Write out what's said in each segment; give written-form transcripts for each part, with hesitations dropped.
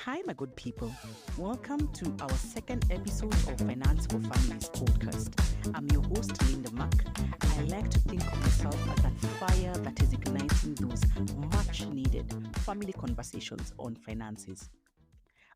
Hi, my good people. Welcome to our second episode of Finance for Families podcast. I'm your host, Linda Mack. I like to think of myself as that fire that is igniting those much needed family conversations on finances.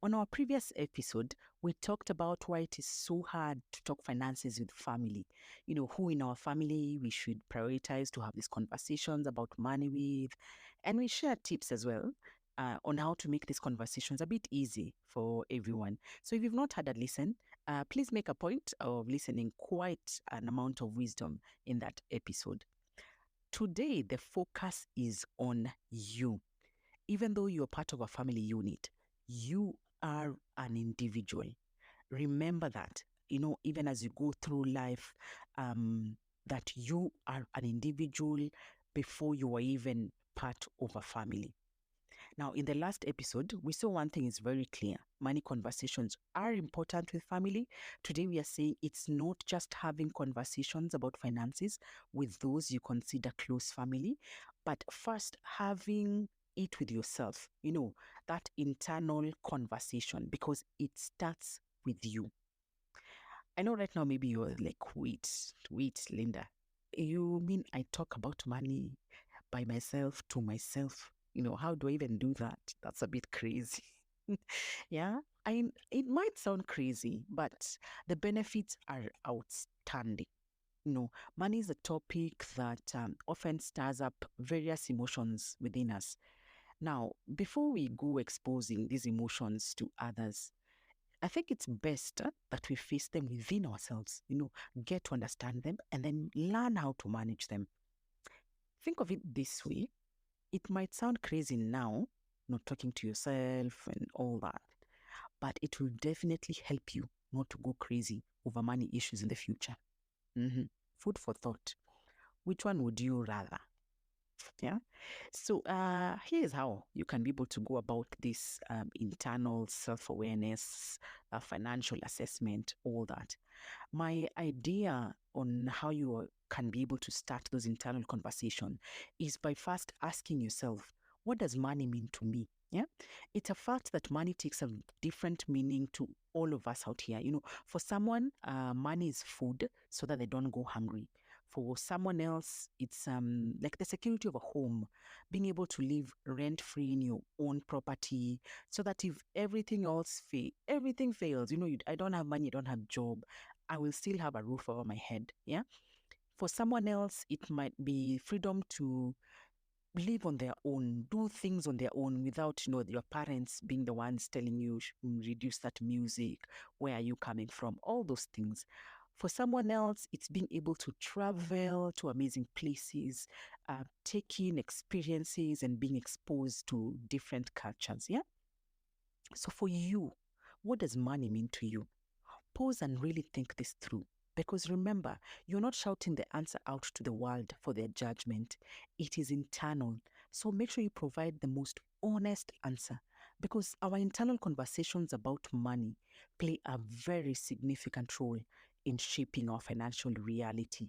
On our previous episode, we talked about why it is so hard to talk finances with family. Who in our family we should prioritize to have these conversations about money with. And we share tips as well on how to make these conversations a bit easy for everyone. So if you've not had a listen, please make a point of listening quite an amount of wisdom in that episode. Today, the focus is on you. Even though you're part of a family unit, you are an individual. Remember that, even as you go through life, that you are an individual before you are even part of a family. Now, in the last episode, we saw one thing is very clear. Money conversations are important with family. Today, we are saying it's not just having conversations about finances with those you consider close family, but first having it with yourself, that internal conversation, because it starts with you. I know right now, maybe you're like, wait, Linda. You mean I talk about money by myself to myself? How do I even do that? That's a bit crazy. Yeah, it might sound crazy, but the benefits are outstanding. Money is a topic that often stirs up various emotions within us. Now, before we go exposing these emotions to others, I think it's best that we face them within ourselves, get to understand them and then learn how to manage them. Think of it this way. It might sound crazy now, not talking to yourself and all that, but it will definitely help you not to go crazy over money issues in the future. Food for thought. Which one would you rather? Yeah. So here's how you can be able to go about this internal self-awareness, financial assessment, all that. My idea on how you can be able to start those internal conversation is by first asking yourself, what does money mean to me? Yeah, it's a fact that money takes a different meaning to all of us out here. For someone, money is food so that they don't go hungry. For someone else, it's like the security of a home, being able to live rent-free in your own property, so that if everything fails, I don't have money, I don't have job, I will still have a roof over my head. Yeah. For someone else, it might be freedom to live on their own, do things on their own without, your parents being the ones telling you, reduce that music, where are you coming from? All those things. For someone else, it's being able to travel to amazing places, taking experiences and being exposed to different cultures. Yeah. So for you, what does money mean to you? Pause and really think this through. Because remember, you're not shouting the answer out to the world for their judgment. It is internal. So make sure you provide the most honest answer. Because our internal conversations about money play a very significant role in shaping our financial reality.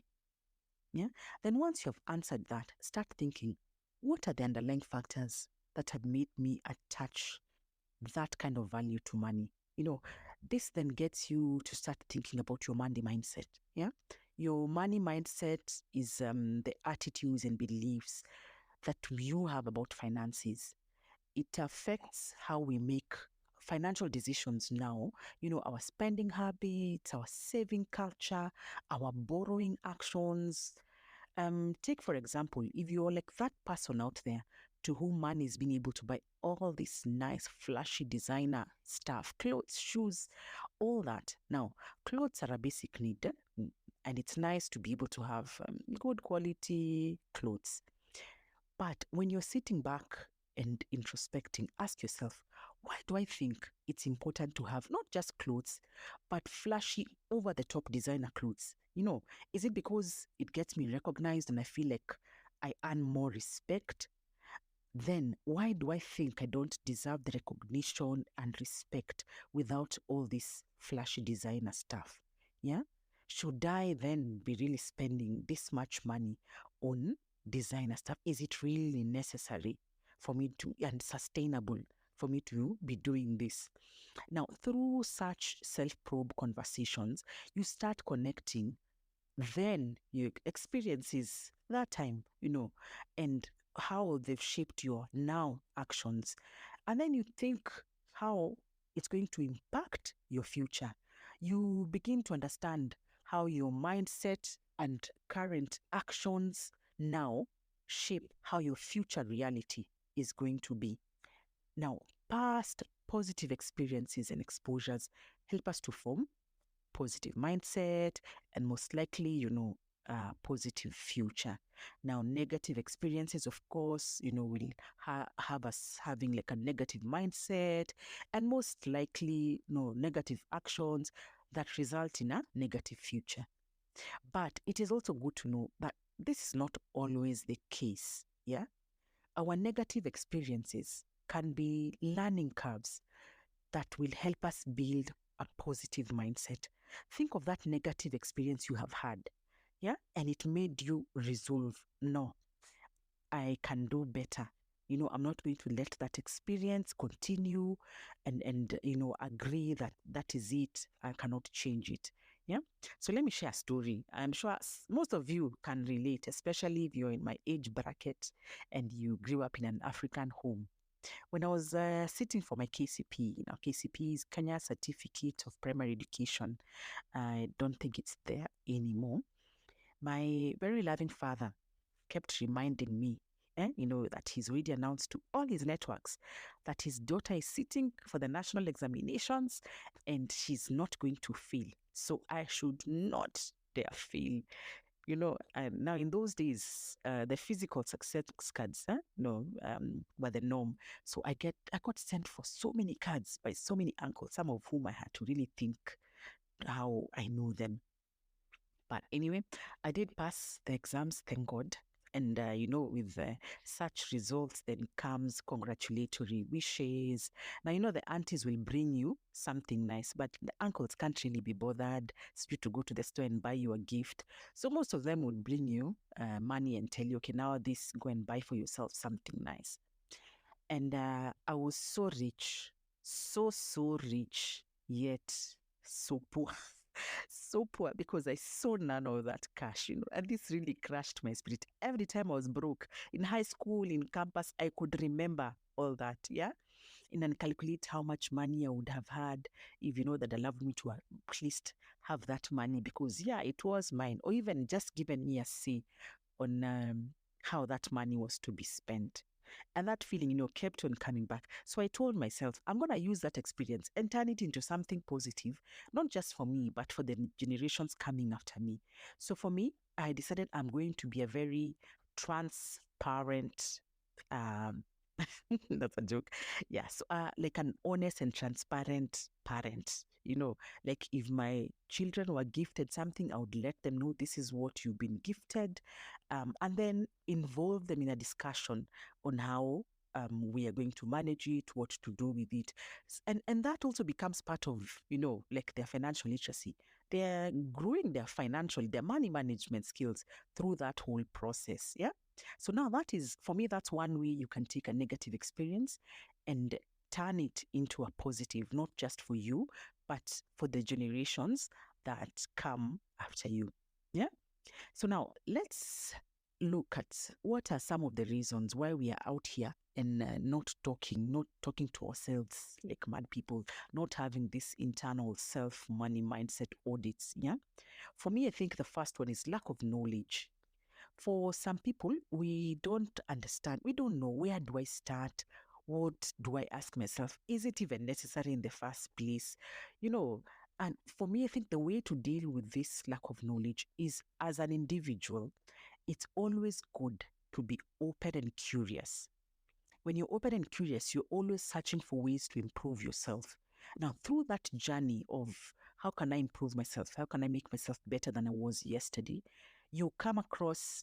Yeah. Then once you have answered that, start thinking, what are the underlying factors that have made me attach that kind of value to money? This then gets you to start thinking about your money mindset. Yeah. Your money mindset is the attitudes and beliefs that you have about finances. It affects how we make financial decisions now, our spending habits, our saving culture, our borrowing actions. Take, for example, if you're like that person out there to whom money is being able to buy all this nice, flashy designer stuff, clothes, shoes, all that. Now, clothes are a basic need, and it's nice to be able to have good quality clothes. But when you're sitting back and introspecting, ask yourself, why do I think it's important to have not just clothes, but flashy, over the top designer clothes? Is it because it gets me recognized and I feel like I earn more respect? Then why do I think I don't deserve the recognition and respect without all this flashy designer stuff? Yeah? Should I then be really spending this much money on designer stuff? Is it really necessary for me to and sustainable for me to be doing this? Now, through such self-probe conversations, you start connecting then your experiences that time, and how they've shaped your now actions. And then you think how it's going to impact your future. You begin to understand how your mindset and current actions now shape how your future reality is going to be. Now, past positive experiences and exposures help us to form positive mindset and most likely, positive future. Now, negative experiences, of course, will have us having like a negative mindset and most likely, negative actions that result in a negative future. But it is also good to know that this is not always the case. Yeah. Our negative experiences can be learning curves that will help us build a positive mindset. Think of that negative experience you have had, yeah? And it made you resolve, no, I can do better. I'm not going to let that experience continue and agree that that is it. I cannot change it. Yeah. So let me share a story. I'm sure most of you can relate, especially if you're in my age bracket and you grew up in an African home. When I was sitting for my KCP, KCP is Kenya Certificate of Primary Education. I don't think it's there anymore. My very loving father kept reminding me, that he's already announced to all his networks that his daughter is sitting for the national examinations and she's not going to fail. So I should not dare fail. Now in those days, the physical success cards, were the norm. So I got sent for so many cards by so many uncles, some of whom I had to really think how I know them. But anyway, I did pass the exams, thank God. And, with such results, then comes congratulatory wishes. Now, the aunties will bring you something nice, but the uncles can't really be bothered for you to go to the store and buy you a gift. So most of them would bring you money and tell you, okay, now go and buy for yourself something nice. And I was so rich, so rich, yet so poor. So poor because I saw none of that cash, and this really crushed my spirit. Every time I was broke in high school, in campus, I could remember all that, yeah, and calculate how much money I would have had if that allowed me to at least have that money because, yeah, it was mine, or even just given me a say on how that money was to be spent. And that feeling, kept on coming back. So I told myself, I'm going to use that experience and turn it into something positive, not just for me, but for the generations coming after me. So for me, I decided I'm going to be a very transparent, that's a joke. Yeah, so like an honest and transparent parent. Like if my children were gifted something, I would let them know this is what you've been gifted, and then involve them in a discussion on how we are going to manage it, what to do with it. And that also becomes part of, like their financial literacy. They're growing their money management skills through that whole process. Yeah. So now for me, that's one way you can take a negative experience and turn it into a positive, not just for you, but for the generations that come after you. Yeah. So now let's look at what are some of the reasons why we are out here and not talking to ourselves like mad people, not having this internal self-money mindset audits. Yeah. For me, I think the first one is lack of knowledge. For some people, we don't understand. We don't know, where do I start? What do I ask myself? Is it even necessary in the first place? And for me, I think the way to deal with this lack of knowledge is, as an individual, it's always good to be open and curious. When you're open and curious, you're always searching for ways to improve yourself. Now, through that journey of how can I improve myself? How can I make myself better than I was yesterday? You come across,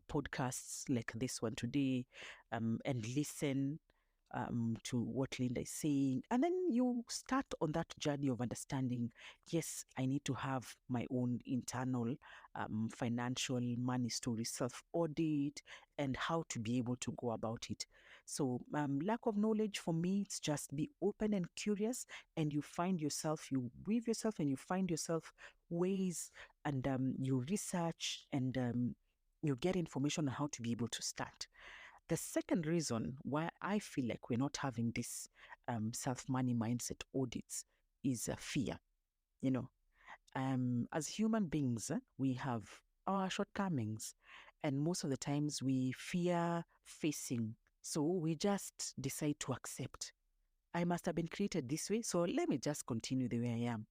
podcasts like this one today, and listen to what Linda is saying. And then you start on that journey of understanding, yes, I need to have my own internal financial money story, self-audit, and how to be able to go about it. So lack of knowledge for me, it's just be open and curious, and you weave yourself and you find yourself ways, and you research, and you get information on how to be able to start. The second reason why I feel like we're not having this self-money mindset audits is fear. You know, as human beings, we have our shortcomings, and most of the times we fear facing. So we just decide to accept. I must have been created this way, so let me just continue the way I am.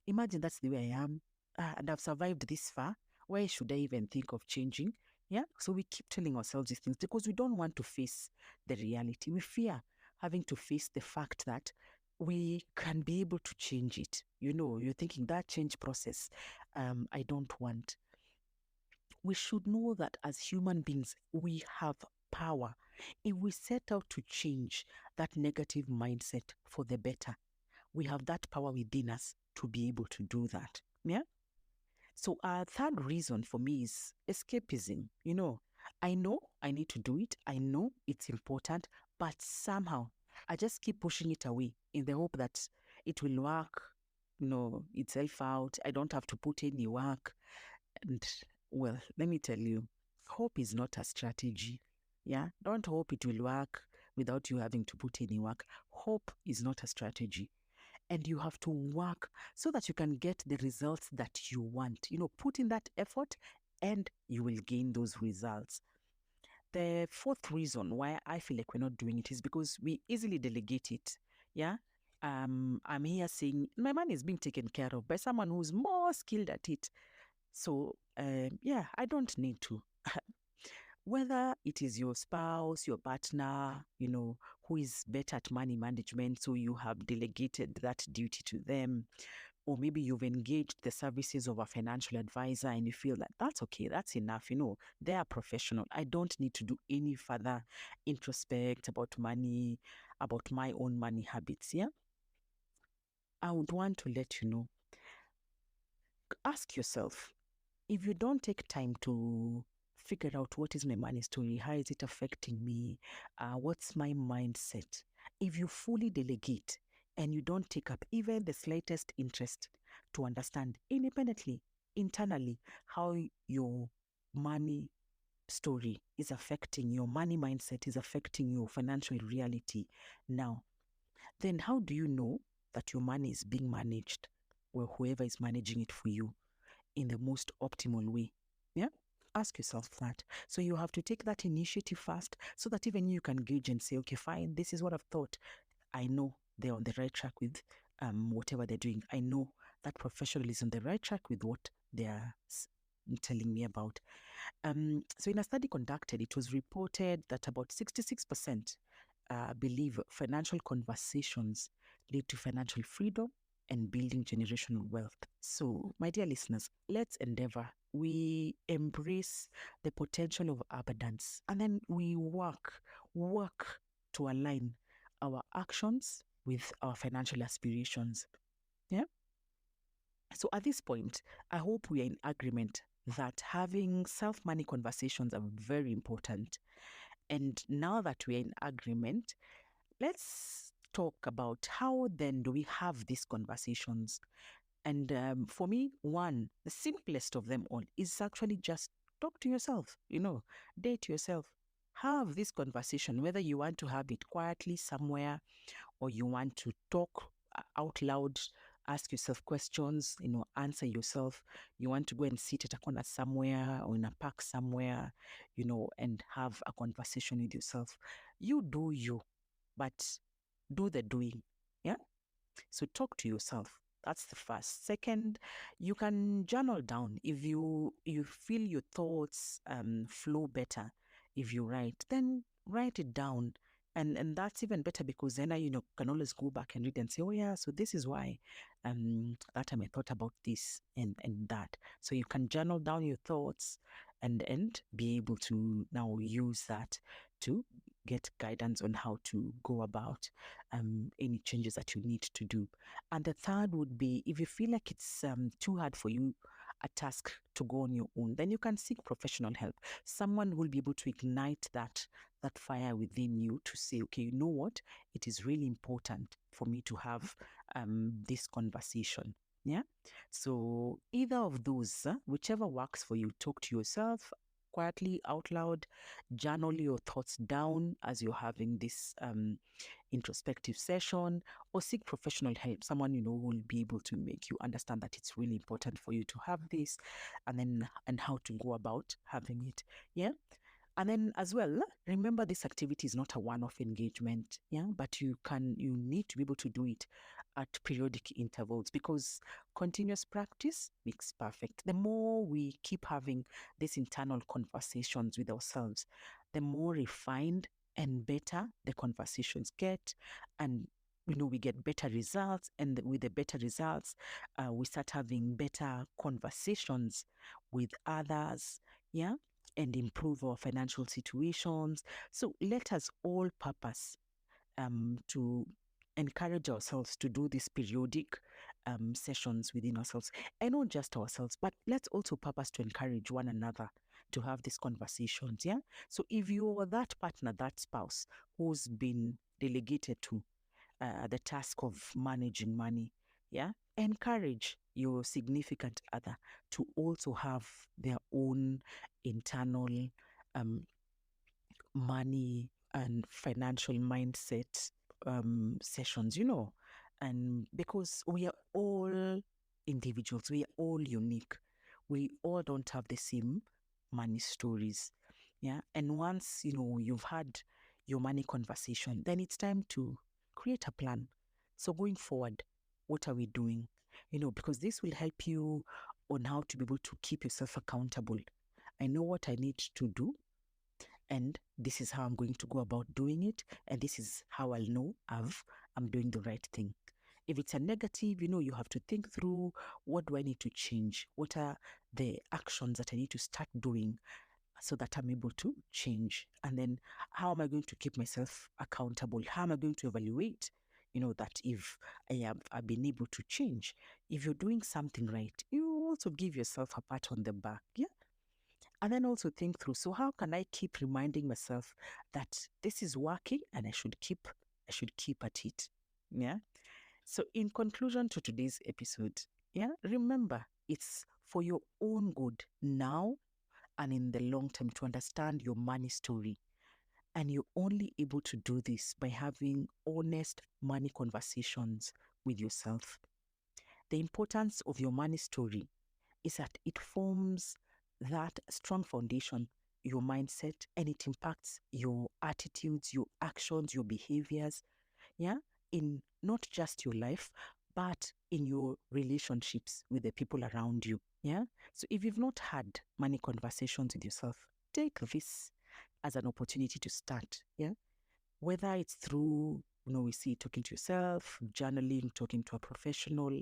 Imagine that's the way I am, and I've survived this far. Why should I even think of changing? Yeah. So we keep telling ourselves these things because we don't want to face the reality. We fear having to face the fact that we can be able to change it. You're thinking that change process, I don't want. We should know that as human beings, we have power. If we set out to change that negative mindset for the better, we have that power within us to be able to do that. Yeah. So our third reason for me is escapism. I know I need to do it. I know it's important, but somehow I just keep pushing it away in the hope that it will work, itself out. I don't have to put any work. And well, let me tell you, hope is not a strategy. Yeah. Don't hope it will work without you having to put any work. Hope is not a strategy. And you have to work so that you can get the results that you want. Put in that effort and you will gain those results. The fourth reason why I feel like we're not doing it is because we easily delegate it. Yeah. I'm here saying my money is being taken care of by someone who's more skilled at it. So, yeah, I don't need to. Whether it is your spouse, your partner, who is better at money management, so you have delegated that duty to them, or maybe you've engaged the services of a financial advisor and you feel that that's okay, that's enough, they are professional. I don't need to do any further introspect about money, about my own money habits, yeah? I would want to let you know, ask yourself, if you don't take time to figure out what is my money story, how is it affecting me, what's my mindset, if you fully delegate and you don't take up even the slightest interest to understand independently, internally, how your money story is affecting your money mindset, is affecting your financial reality now, then how do you know that your money is being managed, or whoever is managing it for you, in the most optimal way? Yeah? Ask yourself that. So you have to take that initiative first so that even you can gauge and say, okay, fine, this is what I've thought. I know they're on the right track with whatever they're doing. I know that professional is on the right track with what they're telling me about. So in a study conducted, it was reported that about 66% believe financial conversations lead to financial freedom and building generational wealth. So, my dear listeners, let's endeavor. We embrace the potential of abundance, and then we work to align our actions with our financial aspirations. Yeah. So at this point, I hope we are in agreement that having self-money conversations are very important. And now that we are in agreement, let's talk about how then do we have these conversations. And for me, the simplest of them all is actually just talk to yourself, date yourself. Have this conversation, whether you want to have it quietly somewhere or you want to talk out loud, ask yourself questions, answer yourself. You want to go and sit at a corner somewhere or in a park somewhere, and have a conversation with yourself. You do you, but do the doing. Yeah. So talk to yourself. That's the first. Second, you can journal down. If you feel your thoughts flow better, if you write, then write it down. And that's even better because then I can always go back and read and say, oh yeah, so this is why that time I thought about this and that. So you can journal down your thoughts and be able to now use that to get guidance on how to go about any changes that you need to do. And the third would be, if you feel like it's too hard for you a task to go on your own, then you can seek professional help. Someone will be able to ignite that fire within you to say, okay, you know what? It is really important for me to have this conversation. Yeah. So either of those, whichever works for you, talk to yourself quietly out loud, journal your thoughts down as you're having this introspective session, or seek professional help, someone who will be able to make you understand that it's really important for you to have this, and how to go about having it. Yeah. And then as well, remember, this activity is not a one-off engagement, yeah, but you need to be able to do it at periodic intervals, because continuous practice makes perfect. The more we keep having these internal conversations with ourselves, the more refined and better the conversations get, and we get better results, and with the better results, we start having better conversations with others, yeah, and improve our financial situations. So let us all purpose to encourage ourselves to do these periodic sessions within ourselves, and not just ourselves, but let's also purpose to encourage one another to have these conversations. Yeah. So if you are that partner, that spouse who's been delegated to the task of managing money, yeah, encourage your significant other to also have their own internal money and financial mindset sessions, and because we are all individuals, we are all unique, we all don't have the same money stories. Yeah. And once you've had your money conversation, then it's time to create a plan. So going forward, what are we doing? Because this will help you on how to be able to keep yourself accountable. I know what I need to do, and this is how I'm going to go about doing it, and this is how I'll know I'm doing the right thing. If it's a negative, you have to think through, what do I need to change? What are the actions that I need to start doing so that I'm able to change? And then how am I going to keep myself accountable? How am I going to evaluate, that if I've been able to change? If you're doing something right, you also give yourself a pat on the back. Yeah. And then also think through, so how can I keep reminding myself that this is working and I should keep at it? Yeah. So in conclusion to today's episode, yeah, remember, it's for your own good now and in the long term to understand your money story. And you're only able to do this by having honest money conversations with yourself. The importance of your money story is that it forms that strong foundation, your mindset, and it impacts your attitudes, your actions, your behaviors, yeah, in not just your life, but in your relationships with the people around you. Yeah. So if you've not had money conversations with yourself, take this as an opportunity to start. Yeah. Whether it's through, we see talking to yourself, journaling, talking to a professional.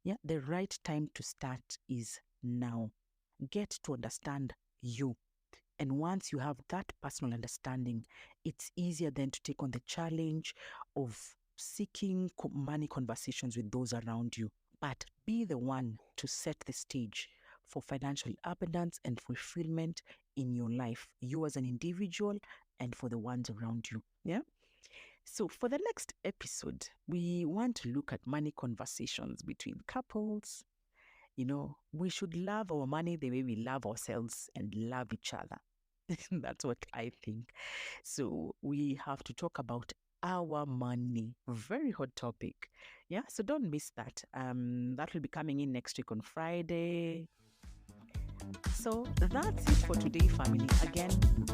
Yeah. The right time to start is now. Get to understand you. And once you have that personal understanding, it's easier then to take on the challenge of seeking money conversations with those around you. But be the one to set the stage for financial abundance and fulfillment in your life, you as an individual and for the ones around you. Yeah. So for the next episode, we want to look at money conversations between couples. We should love our money the way we love ourselves and love each other. That's what I think. So we have to talk about our money. Very hot topic. Yeah, so don't miss that. That will be coming in next week on Friday. So that's it for today, family. Again,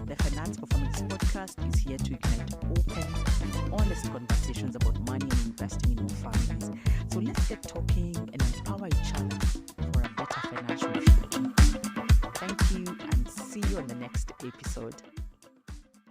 the Finance for Families podcast is here to ignite open, honest conversations about money and investing in our families. So let's get talking and empower each other for a better financial future. Thank you, and see you on the next episode.